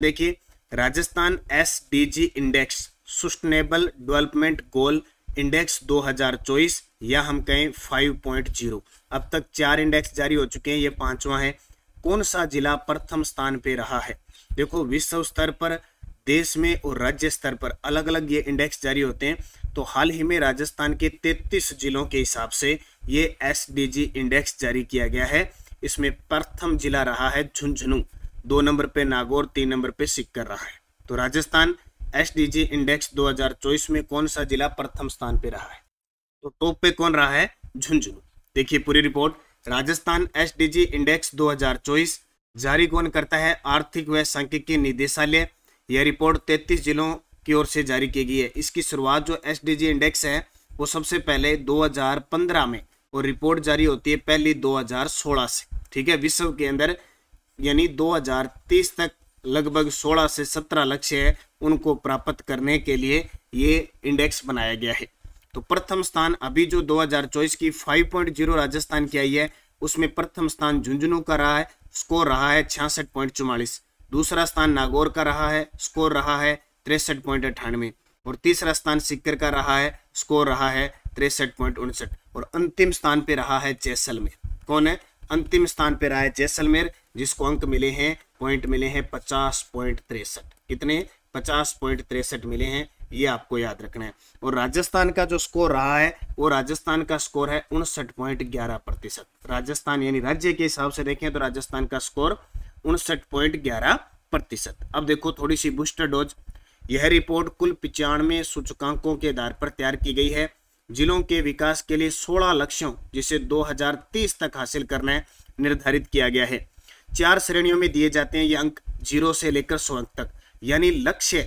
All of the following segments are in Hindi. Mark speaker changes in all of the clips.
Speaker 1: देखिए Rajasthan SDG index sustainable development goal index 2024 या हम कहें 5.0। अब तक 4 इंडेक्स जारी हो चुके हैं, ये 5वां है। कौन सा जिला प्रथम स्थान पे रहा है? देखो विश्व स्तर पर, देश में और राज्य स्तर पर अलग अलग ये इंडेक्स जारी होते हैं। तो हाल ही में राजस्थान के 33 जिलों के हिसाब से ये SDG इंडेक्स जारी किया गया है। इसमें प्रथम जिला रहा है झुंझुनू, 2 नंबर पे नागौर, 3 नंबर पे सीकर रहा है। तो राजस्थान SDG इंडेक्स 2024 में कौन सा जिला प्रथम स्थान पे रहा है? तो टॉप पे कौन रहा है? झुंझुनू। देखिए पूरी रिपोर्ट, राजस्थान SDG इंडेक्स 2024 जारी कौन करता है? आर्थिक व सांख्यिकी निदेशालय। यह रिपोर्ट 33 जिलों की ओर से जारी की गई है। इसकी शुरुआत जो SDG इंडेक्स है वो सबसे पहले 2015 में, और रिपोर्ट जारी होती है पहली 2016 से। ठीक है, विश्व के अंदर यानी 2030 तक लगभग 16 से 17 लक्ष्य है, उनको प्राप्त करने के लिए ये इंडेक्स बनाया गया है। तो प्रथम स्थान अभी जो 2024 की 5.0 राजस्थान की आई है, उसमें प्रथम स्थान झुंझुनू का रहा है, स्कोर रहा है 66.44। दूसरा स्थान नागौर का रहा है, स्कोर रहा है 63.98। और तीसरा स्थान सीकर का रहा है, स्कोर रहा है 63.59। और अंतिम स्थान पे रहा है जैसलमेर। कौन है? अंतिम स्थान पे रहा है जैसलमेर, जिसको अंक मिले हैं, पॉइंट मिले हैं 50.63। कितने? 50.63 मिले हैं, ये आपको याद रखना है। और राजस्थान का जो स्कोर रहा है वो राजस्थान का स्कोर है 59.11%। राजस्थान यानी राज्य के हिसाब से देखें तो राजस्थान का स्कोर 59.11%। अब देखो थोड़ी सी बूस्टर डोज। यह रिपोर्ट कुल 95 सूचकांकों के आधार पर तैयार की गई है। जिलों के विकास के लिए 16 लक्ष्यों जिसे 2030 तक हासिल करना है निर्धारित किया गया है। 4 श्रेणियों में दिए जाते हैं ये अंक, 0 से लेकर 100 अंक तक। यानी लक्ष्य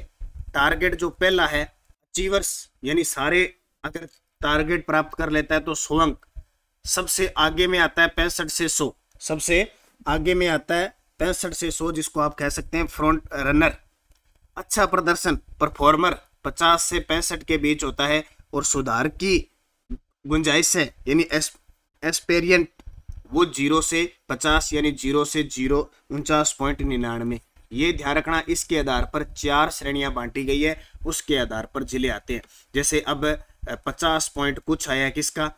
Speaker 1: टारगेट जो पहला है अचीवर्स, यानी सारे अगर टारगेट प्राप्त कर लेता है तो 100 अंक। सबसे आगे में आता है 65 से 100, सबसे आगे में आता है 65 से 100, जिसको आप कह सकते हैं फ्रंट रनर। अच्छा प्रदर्शन परफॉर्मर 50 से 65 के बीच होता है। और सुधार की गुंजाइश है यानी एस्पेरियंट, वो 0 से 50 यानी 0 से 49.99। ये ध्यान रखना, इसके आधार पर 4 श्रेणियां बांटी गई है, उसके आधार पर जिले आते हैं। जैसे अब 50 पॉइंट कुछ आया है किसका?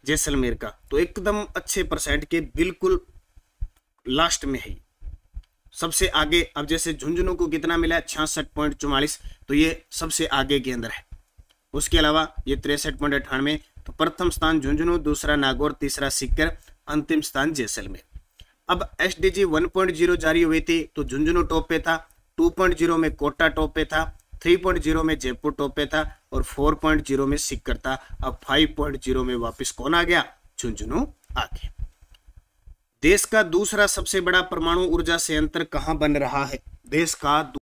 Speaker 1: जैसलमेर का, तो एकदम अच्छे परसेंट के बिल्कुल लास्ट में है, सबसे आगे। अब जैसे झुंझुनू को कितना मिला है? 66.44, तो ये सबसे आगे के अंदर है। उसके अलावा ये 63.98। तो प्रथम स्थान झुंझुनू, दूसरा नागौर, तीसरा सीकर, अंतिम स्थान जैसलमेर। अब SDG 1.0 जारी हुई थी तो झुंझुनू टॉप पे था, 2.0 में कोटा टॉप पे था, 3.0 में जयपुर टॉप पे था और 4.0 में सीकर था। अब 5.0 में वापस कौन आ गया? झुंझुनू आ गया। देश का दूसरा सबसे बड़ा परमाणु ऊर्जा संयंत्र कहां बन रहा है? देश का